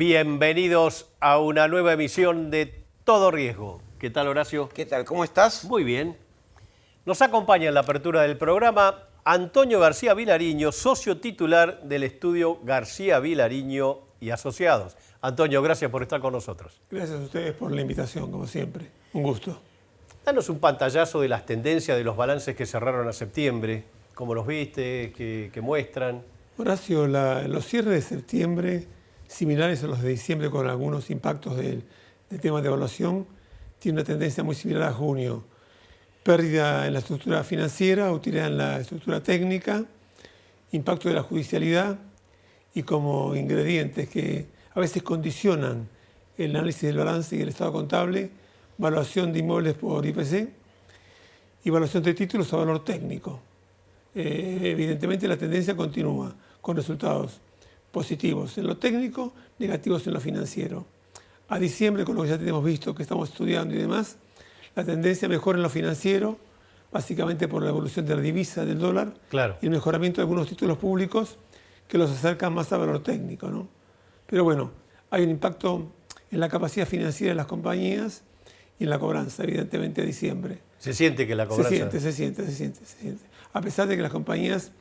Bienvenidos a una nueva emisión de Todo Riesgo. ¿Qué tal, Horacio? ¿Qué tal? ¿Cómo estás? Muy bien. Nos acompaña en la apertura del programa Antonio García Vilariño, socio titular del estudio García Vilariño y Asociados. Antonio, gracias por estar con nosotros. Gracias a ustedes por la invitación, como siempre. Un gusto. Danos un pantallazo de las tendencias de los balances que cerraron a septiembre. ¿Cómo los viste? ¿Qué muestran? Horacio, los cierres de septiembre, similares a los de diciembre con algunos impactos del tema de evaluación, tiene una tendencia muy similar a junio. Pérdida en la estructura financiera, utilidad en la estructura técnica, impacto de la judicialidad y como ingredientes que a veces condicionan el análisis del balance y el estado contable, valuación de inmuebles por IPC y valuación de títulos a valor técnico. Evidentemente la tendencia continúa con resultados positivos en lo técnico, negativos en lo financiero. A diciembre, con lo que ya tenemos visto, que estamos estudiando y demás, la tendencia mejora en lo financiero, básicamente por la evolución de la divisa del dólar, Claro. Y el mejoramiento de algunos títulos públicos que los acercan más a valor técnico, ¿no? Pero bueno, hay un impacto en la capacidad financiera de las compañías y en la cobranza, evidentemente, a diciembre. Se siente que la cobranza... Se siente. A pesar de que las compañías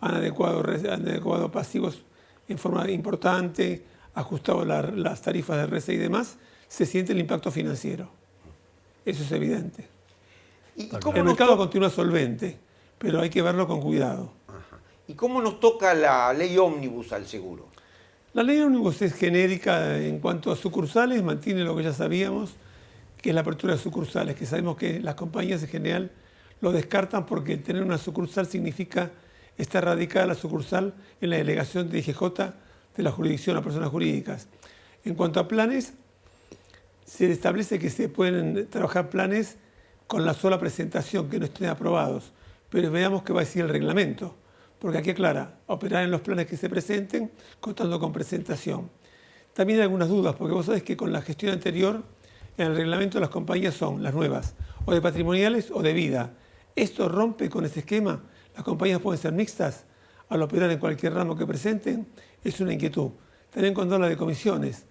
han adecuado pasivos en forma importante, ajustado las tarifas de RC y demás, se siente el impacto financiero. Eso es evidente. El mercado continúa solvente, pero hay que verlo con cuidado. Ajá. ¿Y cómo nos toca la ley ómnibus al seguro? La ley ómnibus es genérica en cuanto a sucursales, mantiene lo que ya sabíamos, que es la apertura de sucursales, que sabemos que las compañías en general lo descartan porque tener una sucursal significa estar radicada la sucursal en la delegación de IGJ de la jurisdicción a personas jurídicas. En cuanto a planes, se establece que se pueden trabajar planes con la sola presentación, que no estén aprobados, pero veamos qué va a decir el reglamento, porque aquí aclara, operar en los planes que se presenten, contando con presentación. También hay algunas dudas, porque vos sabés que con la gestión anterior, en el reglamento las compañías son las nuevas, o de patrimoniales o de vida. Esto rompe con ese esquema. Las compañías pueden ser mixtas al operar en cualquier ramo que presenten. Es una inquietud. También cuando habla de comisiones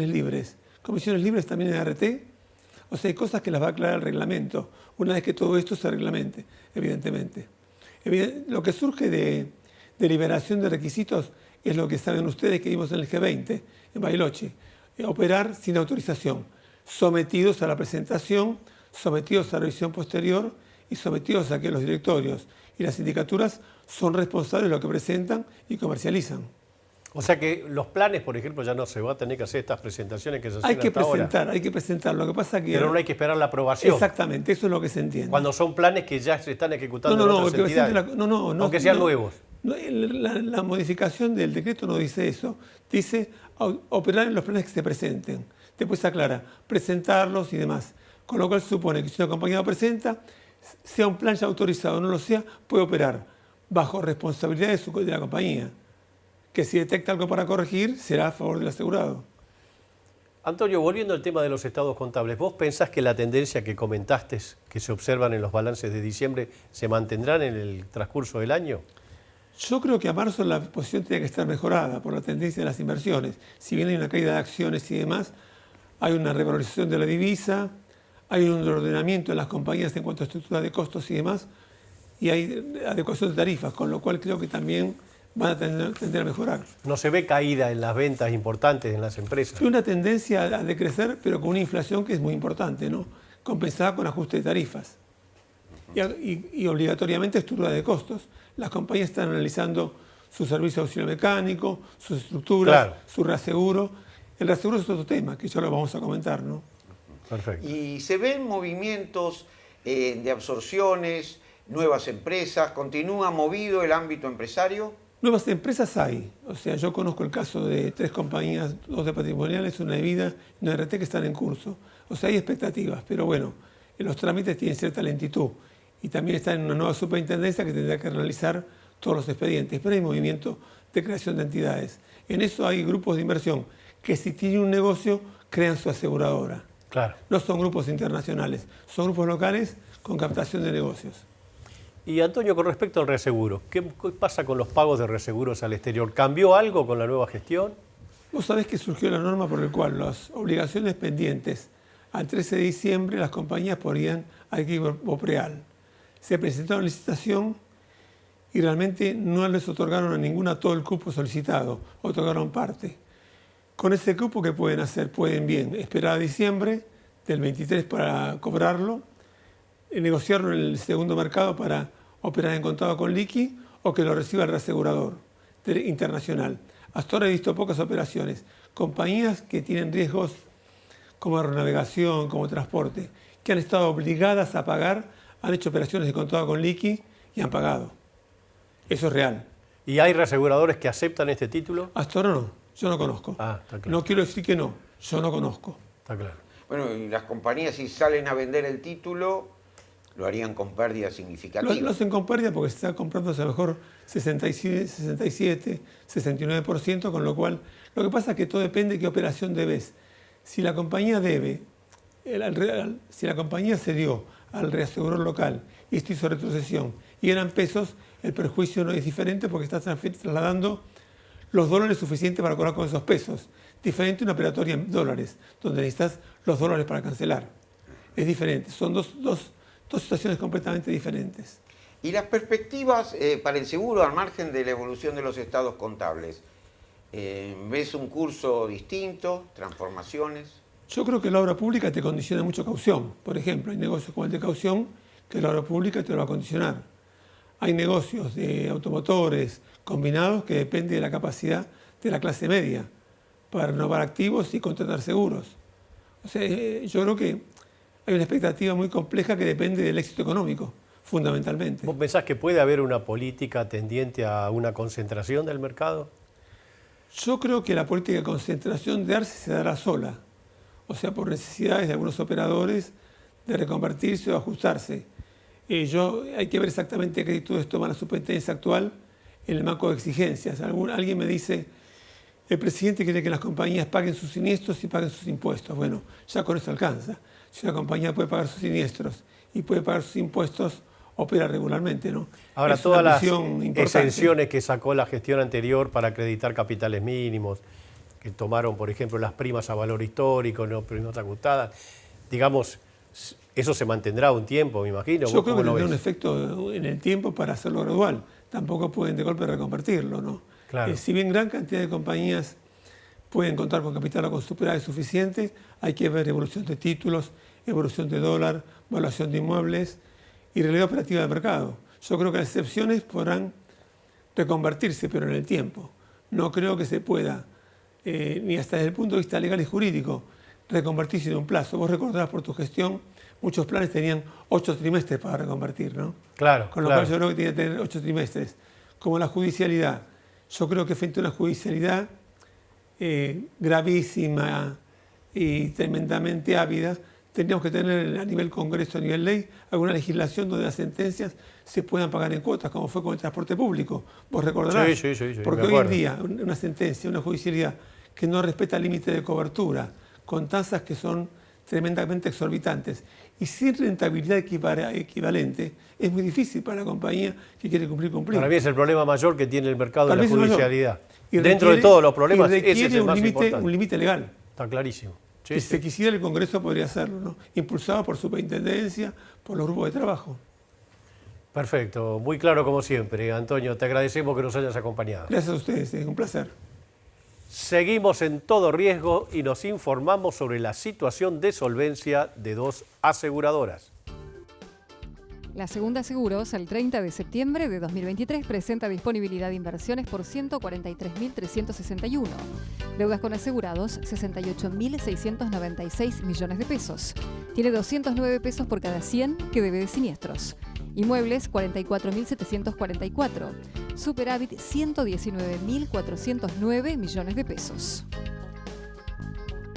libres. Comisiones libres también en RT. O sea, hay cosas que las va a aclarar el reglamento, una vez que todo esto se reglamente, evidentemente. Lo que surge de liberación de requisitos es lo que saben ustedes que vimos en el G20, en Bariloche. Operar sin autorización, sometidos a la presentación, sometidos a la revisión posterior y sometidos a que los directorios y las sindicaturas son responsables de lo que presentan y comercializan. O sea que los planes, por ejemplo, ya no se va a tener que hacer estas presentaciones que se hacen hasta ahora. Hay que presentar. Lo que pasa que... Pero no hay que esperar la aprobación. Exactamente, eso es lo que se entiende. Cuando son planes que ya se están ejecutando en otras entidades. Aunque sean nuevos. La modificación del decreto no dice eso. Dice operar en los planes que se presenten. Después aclara, presentarlos y demás. Con lo cual se supone que si una compañía lo presenta, sea un plan ya autorizado o no lo sea, puede operar bajo responsabilidad de la compañía. Que si detecta algo para corregir, será a favor del asegurado. Antonio, volviendo al tema de los estados contables, ¿vos pensás que la tendencia que comentaste, que se observan en los balances de diciembre, se mantendrán en el transcurso del año? Yo creo que a marzo la posición tiene que estar mejorada por la tendencia de las inversiones. Si bien hay una caída de acciones y demás, hay una revalorización de la divisa, hay un ordenamiento en las compañías en cuanto a estructura de costos y demás, y hay adecuación de tarifas, con lo cual creo que también van a tender a mejorar. No se ve caída en las ventas importantes en las empresas. Hay una tendencia a decrecer, pero con una inflación que es muy importante, ¿no? Compensada con ajuste de tarifas. Y obligatoriamente estructura de costos. Las compañías están analizando su servicio de auxilio mecánico, sus estructuras, claro, su reaseguro. El reaseguro es otro tema, que ya lo vamos a comentar, ¿no? Perfecto. Y se ven movimientos de absorciones, nuevas empresas, ¿continúa movido el ámbito empresario? Nuevas empresas hay. O sea, yo conozco el caso de 3 compañías, 2 de patrimoniales, una de vida y una de RT que están en curso. O sea, hay expectativas, pero bueno, los trámites tienen cierta lentitud. Y también está en una nueva superintendencia que tendrá que realizar todos los expedientes. Pero hay movimiento de creación de entidades. En eso hay grupos de inversión que si tienen un negocio, crean su aseguradora. Claro. No son grupos internacionales, son grupos locales con captación de negocios. Y Antonio, con respecto al reaseguro, ¿qué pasa con los pagos de reaseguros al exterior? ¿Cambió algo con la nueva gestión? Vos sabés que surgió la norma por la cual las obligaciones pendientes al 13 de diciembre las compañías podrían adquirir Bopreal. Se presentó una licitación y realmente no les otorgaron a ninguna todo el cupo solicitado, otorgaron parte. Con ese cupo, ¿qué pueden hacer? Pueden bien esperar a diciembre del 23 para cobrarlo, negociarlo en el segundo mercado para operar en contado con liqui o que lo reciba el reasegurador internacional. Hasta ahora he visto pocas operaciones. Compañías que tienen riesgos como aeronavegación, como transporte, que han estado obligadas a pagar, han hecho operaciones de contado con liqui y han pagado. Eso es real. ¿Y hay reaseguradores que aceptan este título? Hasta ahora no, yo no conozco. Está claro. No quiero decir que no, yo no conozco. Está claro. Bueno, y las compañías si salen a vender el título, lo harían con pérdidas significativas. Lo hacen con pérdida porque se está comprando a lo mejor 67, 69%, con lo cual, lo que pasa es que todo depende de qué operación debes. Si la compañía debe, si la compañía cedió al reasegurador local y esto hizo retrocesión y eran pesos, el perjuicio no es diferente porque estás trasladando los dólares suficientes para cobrar con esos pesos. Diferente una operatoria en dólares, donde necesitas los dólares para cancelar. Es diferente, son dos situaciones completamente diferentes. ¿Y las perspectivas para el seguro al margen de la evolución de los estados contables? ¿Ves un curso distinto, transformaciones? Yo creo que la obra pública te condiciona mucho caución. Por ejemplo, hay negocios como el de caución que la obra pública te lo va a condicionar. Hay negocios de automotores combinados que dependen de la capacidad de la clase media para renovar activos y contratar seguros. O sea, yo creo que hay una expectativa muy compleja que depende del éxito económico, fundamentalmente. ¿Vos pensás que puede haber una política tendiente a una concentración del mercado? Yo creo que la política de concentración de ARCE se dará sola, o sea, por necesidades de algunos operadores de reconvertirse o ajustarse. Hay que ver exactamente qué actitudes toma la superintendencia actual en el marco de exigencias. Alguien me dice, el presidente quiere que las compañías paguen sus siniestros y paguen sus impuestos. Bueno, ya con eso alcanza. Si una compañía puede pagar sus siniestros y puede pagar sus impuestos, opera regularmente, ¿no? Ahora, es todas las importante. exenciones que sacó la gestión anterior para acreditar capitales mínimos, que tomaron, por ejemplo, las primas a valor histórico, no primas ajustadas, digamos, eso se mantendrá un tiempo, me imagino. Yo creo que tendrá un efecto en el tiempo para hacerlo gradual. Tampoco pueden de golpe reconvertirlo, ¿no? Claro. Si bien gran cantidad de compañías pueden contar con capital o con superávit suficiente, hay que ver evolución de títulos, evolución de dólar, valuación de inmuebles y realidad operativa del mercado. Yo creo que las excepciones podrán reconvertirse, pero en el tiempo. No creo que se pueda, ni hasta desde el punto de vista legal y jurídico, reconvertirse en un plazo. Vos recordarás por tu gestión, muchos planes tenían 8 trimestres para reconvertir, ¿no? Claro. Con lo cual yo creo que tiene que tener 8 trimestres. Como la judicialidad. Yo creo que frente a una judicialidad gravísima y tremendamente ávida, tendríamos que tener a nivel Congreso, a nivel ley, alguna legislación donde las sentencias se puedan pagar en cuotas, como fue con el transporte público. Vos recordarás. Sí, porque hoy en día una sentencia, una judicialidad que no respeta el límite de cobertura, con tasas que son tremendamente exorbitantes y sin rentabilidad equivalente, es muy difícil para la compañía que quiere cumplir. Para mí es el problema mayor que tiene el mercado de la judicialidad. Y dentro de todos los problemas, ese es el más importante. Un límite legal. Está clarísimo. Sí, Si se quisiera, el Congreso podría hacerlo, ¿no? Impulsado por superintendencia, por los grupos de trabajo. Perfecto, muy claro como siempre. Antonio, te agradecemos que nos hayas acompañado. Gracias a ustedes, es un placer. Seguimos en todo riesgo y nos informamos sobre la situación de solvencia de 2 aseguradoras. La Segunda Seguros, el 30 de septiembre de 2023, presenta disponibilidad de inversiones por 143.361. Deudas con asegurados, 68.696 millones de pesos. Tiene 209 pesos por cada 100 que debe de siniestros. Inmuebles, 44.744. Superávit, 119.409 millones de pesos.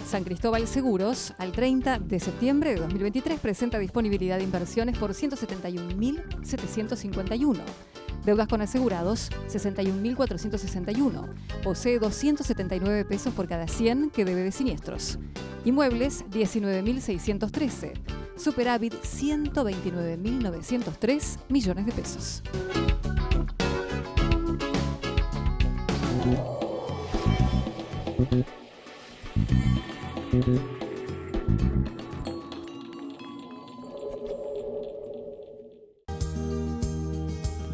San Cristóbal Seguros, al 30 de septiembre de 2023, presenta disponibilidad de inversiones por 171.751. Deudas con asegurados, 61.461. Posee 279 pesos por cada 100 que debe de siniestros. Inmuebles, 19.613. Superávit, 129.903 millones de pesos.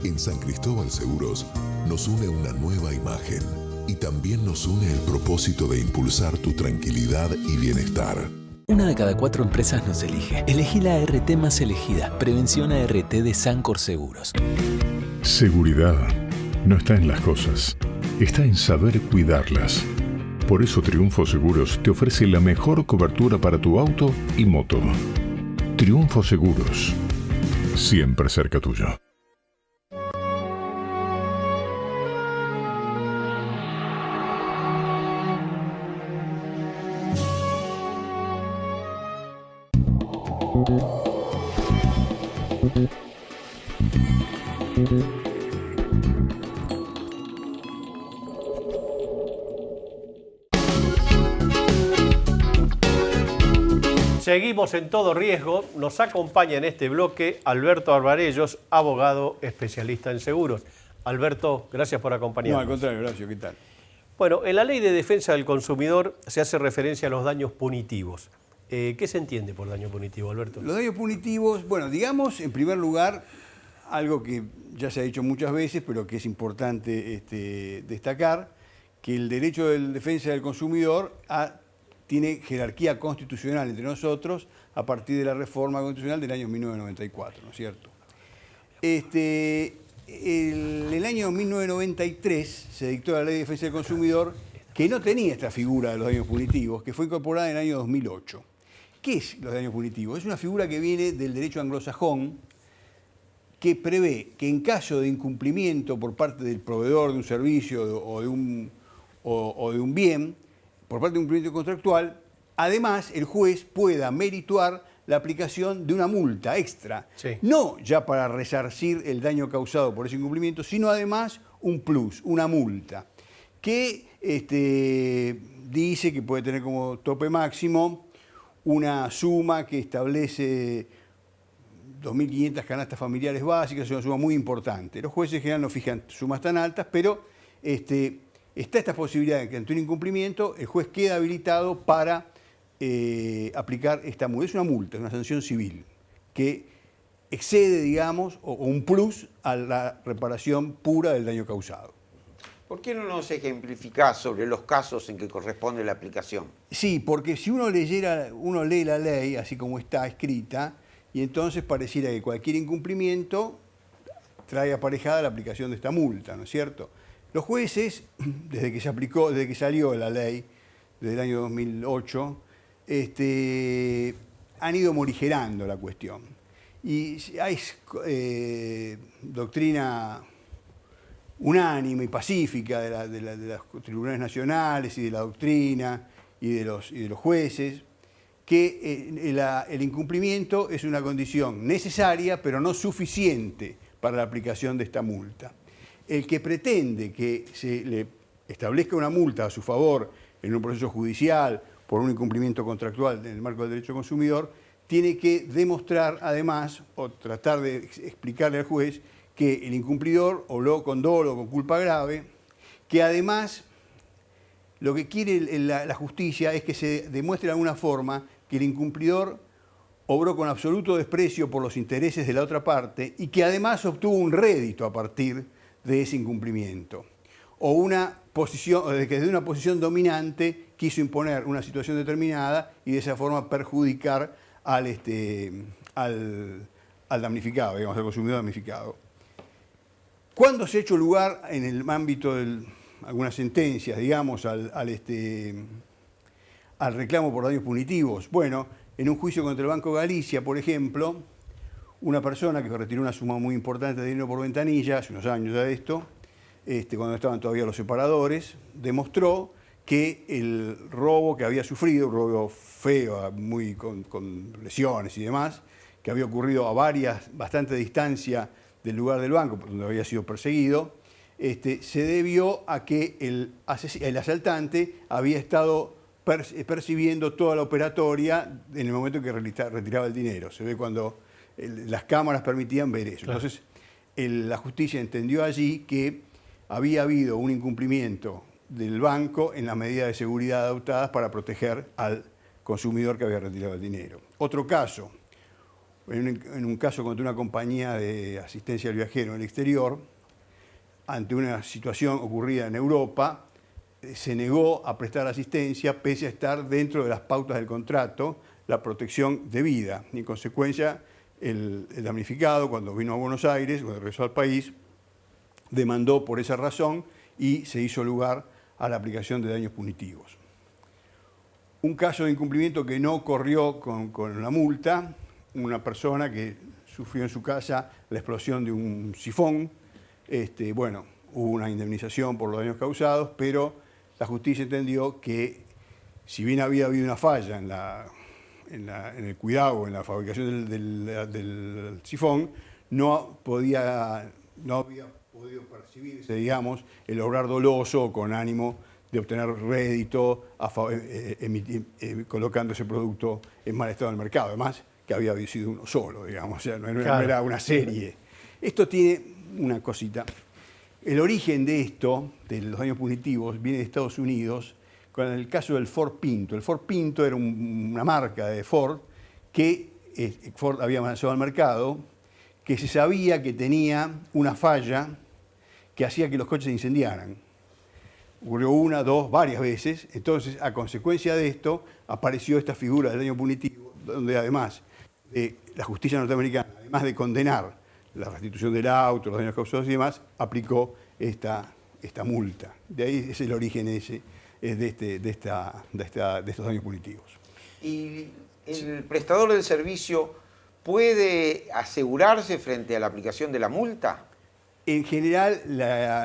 En San Cristóbal Seguros nos une una nueva imagen y también nos une el propósito de impulsar tu tranquilidad y bienestar. Una de cada 4 empresas nos elige. Elegí la ART más elegida. Prevención ART de Sancor Seguros. Seguridad no está en las cosas, está en saber cuidarlas. Por eso Triunfo Seguros te ofrece la mejor cobertura para tu auto y moto. Triunfo Seguros, siempre cerca tuyo. Seguimos en Todo Riesgo. Nos acompaña en este bloque Alberto Alvarellos, abogado especialista en seguros. Alberto, gracias por acompañarnos. No, al contrario, Horacio, ¿qué tal? Bueno, en la Ley de Defensa del Consumidor se hace referencia a los daños punitivos. ¿Qué se entiende por daño punitivo, Alberto? Los daños punitivos, bueno, digamos, en primer lugar, algo que ya se ha dicho muchas veces, pero que es importante destacar, que el derecho de defensa del consumidor tiene jerarquía constitucional entre nosotros a partir de la reforma constitucional del año 1994, ¿no es cierto? En el año 1993 se dictó la Ley de Defensa del Consumidor, que no tenía esta figura de los daños punitivos, que fue incorporada en el año 2008. ¿Qué es los daños punitivos? Es una figura que viene del derecho anglosajón, que prevé que en caso de incumplimiento por parte del proveedor de un servicio o de un bien, por parte de un cumplimiento contractual, además el juez pueda merituar la aplicación de una multa extra, sí, no ya para resarcir el daño causado por ese incumplimiento, sino además un plus, una multa, que dice que puede tener como tope máximo una suma que establece 2.500 canastas familiares básicas, es una suma muy importante. Los jueces en general no fijan sumas tan altas, pero está esta posibilidad de que ante un incumplimiento el juez queda habilitado para aplicar esta multa. Es una multa, es una sanción civil que excede, digamos, o un plus a la reparación pura del daño causado. ¿Por qué no nos ejemplificás sobre los casos en que corresponde la aplicación? Sí, porque si uno lee la ley así como está escrita, y entonces pareciera que cualquier incumplimiento trae aparejada la aplicación de esta multa, ¿no es cierto? Los jueces, desde que salió la ley, desde el año 2008, han ido morigerando la cuestión. Y hay doctrina unánime y pacífica de los tribunales nacionales y de la doctrina y de los jueces, que el incumplimiento es una condición necesaria, pero no suficiente para la aplicación de esta multa. El que pretende que se le establezca una multa a su favor en un proceso judicial por un incumplimiento contractual en el marco del derecho consumidor, tiene que demostrar además, o tratar de explicarle al juez, que el incumplidor obró con dolo o con culpa grave, que además lo que quiere la justicia es que se demuestre de alguna forma que el incumplidor obró con absoluto desprecio por los intereses de la otra parte y que además obtuvo un rédito a partir de ese incumplimiento. O una posición, que desde una posición dominante quiso imponer una situación determinada y de esa forma perjudicar al damnificado, digamos, al consumidor damnificado. ¿Cuándo se ha hecho lugar en el ámbito de algunas sentencias, digamos, al reclamo por daños punitivos? Bueno, en un juicio contra el Banco Galicia, por ejemplo, una persona que retiró una suma muy importante de dinero por ventanilla, hace unos años ya de esto, cuando estaban todavía los separadores, demostró que el robo que había sufrido, un robo feo, muy con lesiones y demás, que había ocurrido a bastante distancia del lugar del banco, donde había sido perseguido, se debió a que el asaltante había estado percibiendo toda la operatoria en el momento en que retiraba el dinero. Se ve cuando las cámaras permitían ver eso. Claro. Entonces, la justicia entendió allí que había habido un incumplimiento del banco en las medidas de seguridad adoptadas para proteger al consumidor que había retirado el dinero. Otro caso, en un caso contra una compañía de asistencia al viajero en el exterior, ante una situación ocurrida en Europa, se negó a prestar asistencia pese a estar dentro de las pautas del contrato la protección debida. Y en consecuencia, el damnificado, cuando vino a Buenos Aires, cuando regresó al país, demandó por esa razón y se hizo lugar a la aplicación de daños punitivos. Un caso de incumplimiento que no corrió con la multa, una persona que sufrió en su casa la explosión de un sifón. Bueno, hubo una indemnización por los daños causados, pero la justicia entendió que si bien había habido una falla en el cuidado, en la fabricación del sifón, no había podido percibirse, digamos, el obrar doloso con ánimo de obtener rédito colocando ese producto en mal estado en el mercado. Además, que había sido uno solo, digamos, o sea, no era una serie. Esto tiene una cosita. El origen de esto, de los daños punitivos, viene de Estados Unidos con el caso del Ford Pinto. El Ford Pinto era una marca de Ford que Ford había lanzado al mercado, que se sabía que tenía una falla que hacía que los coches se incendiaran. Ocurrió una, dos, varias veces. Entonces, a consecuencia de esto, apareció esta figura del daño punitivo, donde además la justicia norteamericana, además de condenar la restitución del auto, los daños causados y demás, aplicó esta multa. De ahí es el origen de estos daños punitivos. ¿Y el prestador del servicio puede asegurarse frente a la aplicación de la multa? En general,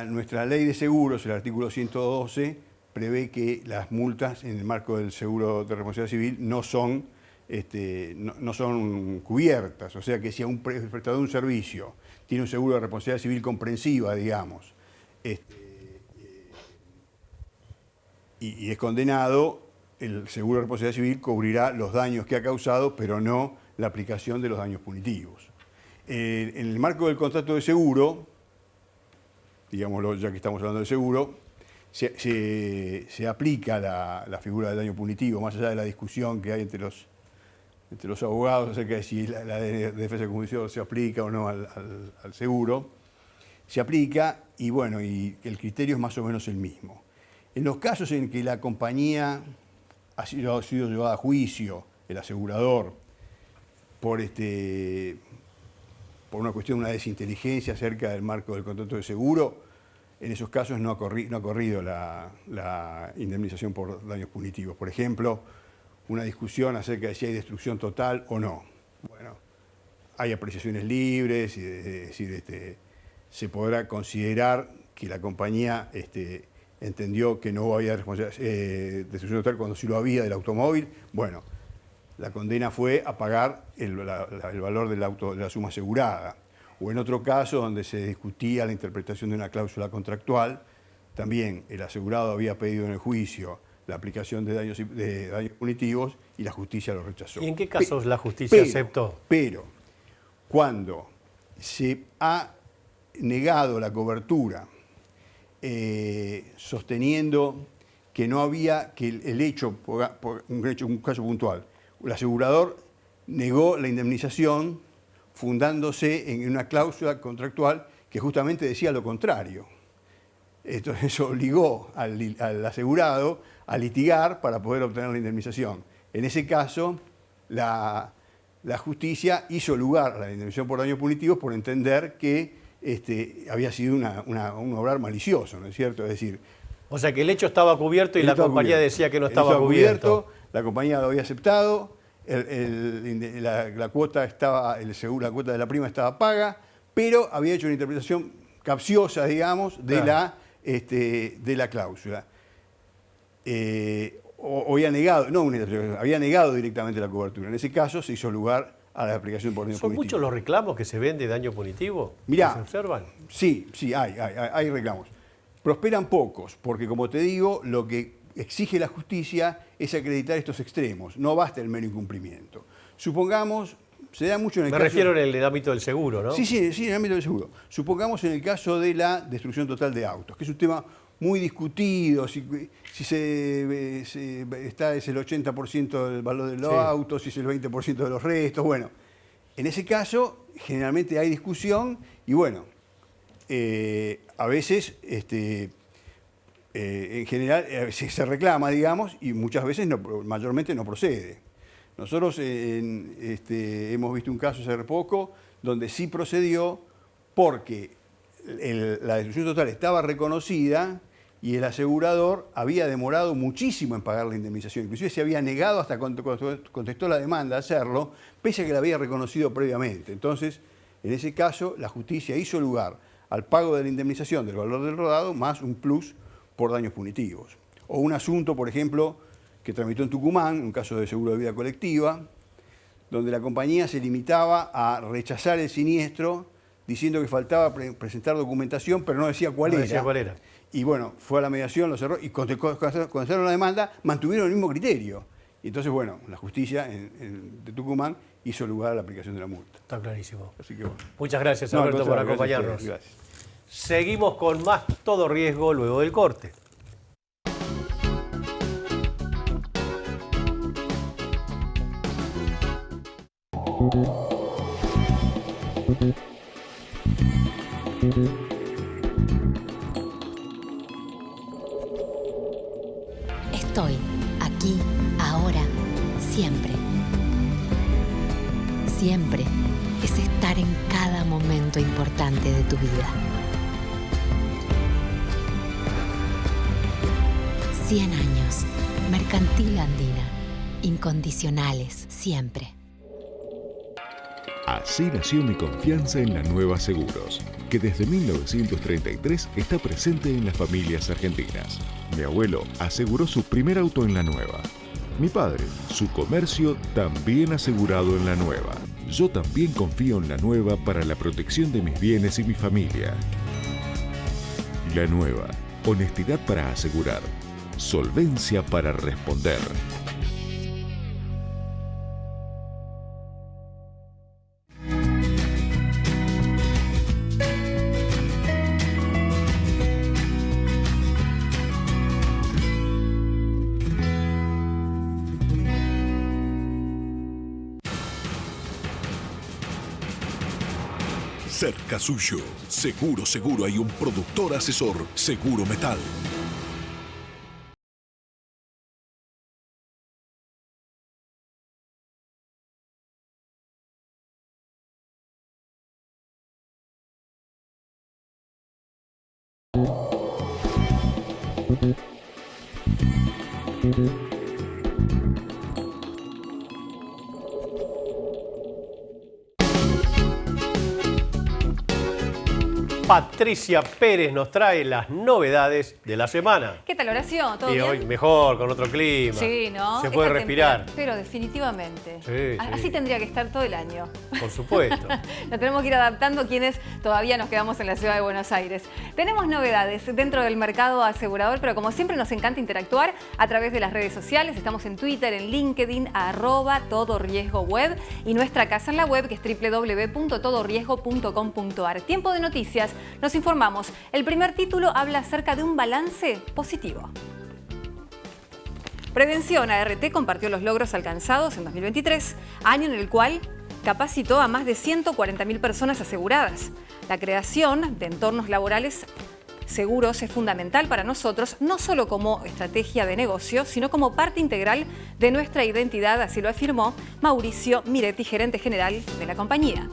nuestra ley de seguros, el artículo 112, prevé que las multas en el marco del seguro de responsabilidad civil no son cubiertas. O sea que si un prestador de un servicio tiene un seguro de responsabilidad civil comprensiva, digamos, y es condenado, el seguro de responsabilidad civil cubrirá los daños que ha causado, pero no la aplicación de los daños punitivos. En el marco del contrato de seguro, digámoslo ya que estamos hablando de seguro, se aplica la figura del daño punitivo, más allá de la discusión que hay entre los abogados acerca de si la defensa del consumidor se aplica o no al seguro. Se aplica y bueno, y el criterio es más o menos el mismo. En los casos en que la compañía ha sido llevada a juicio, el asegurador, por una cuestión de una desinteligencia acerca del marco del contrato de seguro, en esos casos no ha corrido la indemnización por daños punitivos. Por ejemplo, una discusión acerca de si hay destrucción total o no. Bueno, hay apreciaciones libres, es decir, se podrá considerar que la compañía entendió que no había destrucción total cuando sí lo había del automóvil. Bueno, la condena fue a pagar el valor del auto, de la suma asegurada. O en otro caso, donde se discutía la interpretación de una cláusula contractual, también el asegurado había pedido en el juicio la aplicación de daños punitivos y la justicia lo rechazó. ¿Y en qué casos la justicia aceptó? Pero cuando se ha negado la cobertura sosteniendo que no había, que el hecho, un caso puntual, el asegurador negó la indemnización fundándose en una cláusula contractual que justamente decía lo contrario. Entonces eso obligó al asegurado a litigar para poder obtener la indemnización. En ese caso, la justicia hizo lugar a la indemnización por daños punitivos por entender que había sido un obrar malicioso, ¿no es cierto? Es decir, o sea que el hecho estaba cubierto y la compañía decía que no estaba cubierto. La compañía lo había aceptado, la cuota la cuota de la prima estaba paga, pero había hecho una interpretación capciosa, digamos, de la cláusula. Había negado directamente la cobertura. En ese caso se hizo lugar a la aplicación por daño punitivo. ¿Son muchos los reclamos que se ven de daño punitivo? Mirá, ¿Se observan? Sí, hay reclamos. Prosperan pocos, porque como te digo, lo que exige la justicia es acreditar estos extremos. No basta el mero incumplimiento. Supongamos, se da mucho en el caso... Me refiero en el ámbito del seguro, ¿no? Sí, en el ámbito del seguro. Supongamos en el caso de la destrucción total de autos, que es un tema muy discutidos, si es el 80% del valor de los autos, si es el 20% de los restos. Bueno, en ese caso generalmente hay discusión y bueno, a veces en general se reclama, digamos, y muchas veces mayormente no procede. Nosotros hemos visto un caso hace poco donde sí procedió porque la destrucción total estaba reconocida y el asegurador había demorado muchísimo en pagar la indemnización. Inclusive se había negado hasta cuando contestó la demanda a hacerlo, pese a que la había reconocido previamente. Entonces, en ese caso, la justicia hizo lugar al pago de la indemnización del valor del rodado más un plus por daños punitivos. O un asunto, por ejemplo, que tramitó en Tucumán, un caso de seguro de vida colectiva, donde la compañía se limitaba a rechazar el siniestro diciendo que faltaba presentar documentación, pero no decía cuál era. Y bueno, fue a la mediación, lo cerró, y cuando contestaron la demanda, mantuvieron el mismo criterio. Y entonces, bueno, la justicia de Tucumán hizo lugar a la aplicación de la multa. Está clarísimo. Así que bueno. Muchas gracias, Alberto, por acompañarnos. Gracias. Seguimos con más Todo Riesgo luego del corte. Estoy aquí, ahora, siempre. Siempre es estar en cada momento importante de tu vida. 100 años. Mercantil Andina. Incondicionales, siempre. Así nació mi confianza en la Nueva Seguros, que desde 1933 está presente en las familias argentinas. Mi abuelo aseguró su primer auto en la Nueva. Mi padre, su comercio también asegurado en la Nueva. Yo también confío en la Nueva para la protección de mis bienes y mi familia. La Nueva, honestidad para asegurar, solvencia para responder. Cerca suyo, seguro hay un productor asesor, Seguro Metal. Patricia Pérez nos trae las novedades de la semana. ¿Qué tal, Horacio? ¿Todo Y bien? hoy mejor, con otro clima. Sí, ¿no? Se puede Esta respirar. Pero definitivamente. Sí, Así sí. tendría que estar todo el año. Por supuesto. Nos tenemos que ir adaptando quienes todavía nos quedamos en la ciudad de Buenos Aires. Tenemos novedades dentro del mercado asegurador, pero como siempre nos encanta interactuar a través de las redes sociales. Estamos en Twitter, en LinkedIn, @todoriesgoweb y nuestra casa en la web que es www.todoriesgo.com.ar. Tiempo de noticias. Nos informamos. El primer título habla acerca de un balance positivo. Prevención ART compartió los logros alcanzados en 2023, año en el cual capacitó a más de 140.000 personas aseguradas. La creación de entornos laborales seguros es fundamental para nosotros, no solo como estrategia de negocio, sino como parte integral de nuestra identidad, así lo afirmó Mauricio Miretti, gerente general de la compañía.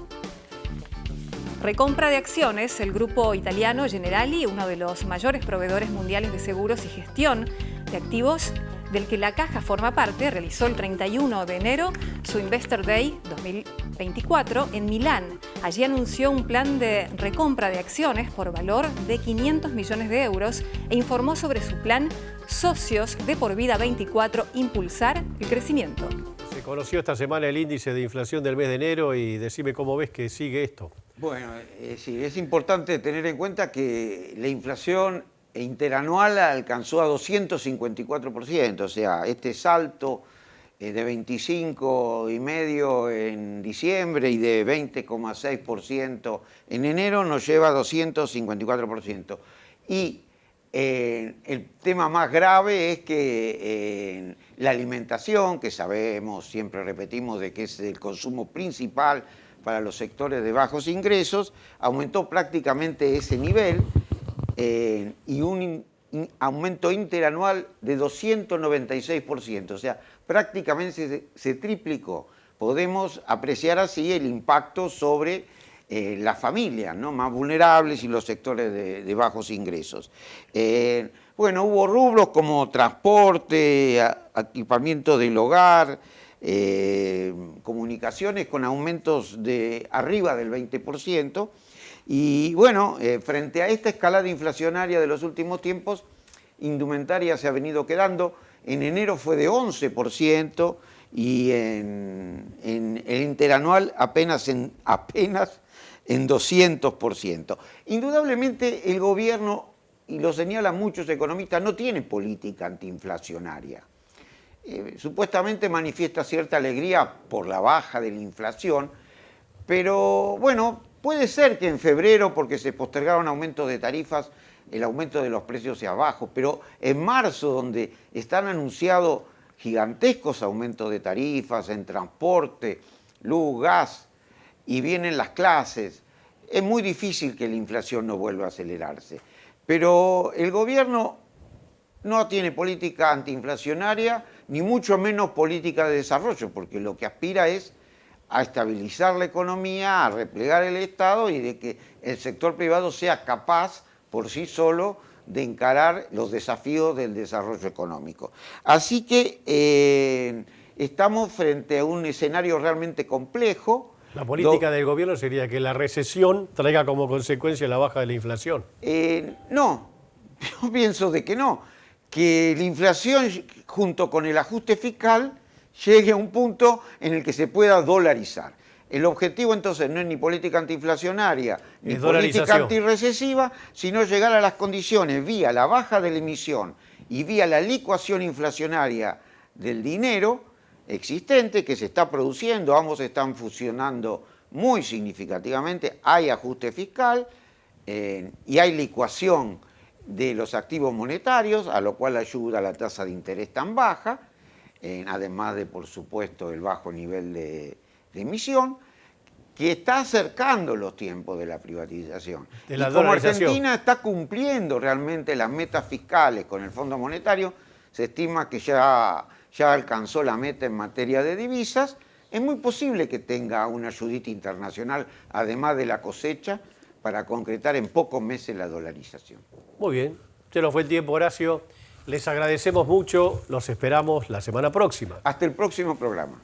Recompra de acciones, el grupo italiano Generali, uno de los mayores proveedores mundiales de seguros y gestión de activos, del que la Caja forma parte, realizó el 31 de enero su Investor Day 2024 en Milán. Allí anunció un plan de recompra de acciones por valor de 500 millones de euros e informó sobre su plan Socios de por vida 24, impulsar el crecimiento. Se conoció esta semana el índice de inflación del mes de enero y decime cómo ves que sigue esto. Bueno, sí, es importante tener en cuenta que la inflación interanual alcanzó a 254%, o sea, este salto de 25,5% en diciembre y de 20,6% en enero nos lleva a 254%. Y El tema más grave es que la alimentación, que sabemos, siempre repetimos, de que es el consumo principal para los sectores de bajos ingresos, aumentó prácticamente ese nivel y un aumento interanual de 296%, o sea, prácticamente se triplicó. Podemos apreciar así el impacto sobre las familias, ¿no?, más vulnerables y los sectores de bajos ingresos. Bueno, hubo rubros como transporte, equipamiento del hogar, comunicaciones con aumentos de arriba del 20%. Y bueno, frente a esta escalada inflacionaria de los últimos tiempos, indumentaria se ha venido quedando. En enero fue de 11% y en el interanual apenas en 200%. Indudablemente el gobierno, y lo señalan muchos economistas, no tiene política antiinflacionaria. Supuestamente manifiesta cierta alegría por la baja de la inflación, pero bueno, puede ser que en febrero, porque se postergaron aumentos de tarifas, el aumento de los precios sea bajo, pero en marzo, donde están anunciados gigantescos aumentos de tarifas en transporte, luz, gas, y vienen las clases, es muy difícil que la inflación no vuelva a acelerarse. Pero el gobierno no tiene política antiinflacionaria, ni mucho menos política de desarrollo, porque lo que aspira es a estabilizar la economía, a replegar el Estado y de que el sector privado sea capaz por sí solo de encarar los desafíos del desarrollo económico. Así que estamos frente a un escenario realmente complejo. La política del gobierno sería que la recesión traiga como consecuencia la baja de la inflación. No, yo pienso de que no, que la inflación junto con el ajuste fiscal llegue a un punto en el que se pueda dolarizar. El objetivo entonces no es ni política antiinflacionaria, ni política antirrecesiva, sino llegar a las condiciones vía la baja de la emisión y vía la licuación inflacionaria del dinero existente que se está produciendo. Ambos están fusionando muy significativamente, hay ajuste fiscal y hay licuación de los activos monetarios, a lo cual ayuda la tasa de interés tan baja, además de, por supuesto, el bajo nivel de emisión, que está acercando los tiempos de la privatización. Y como Argentina está cumpliendo realmente las metas fiscales con el Fondo Monetario, se estima que ya alcanzó la meta en materia de divisas, es muy posible que tenga una ayudita internacional, además de la cosecha, para concretar en pocos meses la dolarización. Muy bien, se nos fue el tiempo, Horacio. Les agradecemos mucho, los esperamos la semana próxima. Hasta el próximo programa.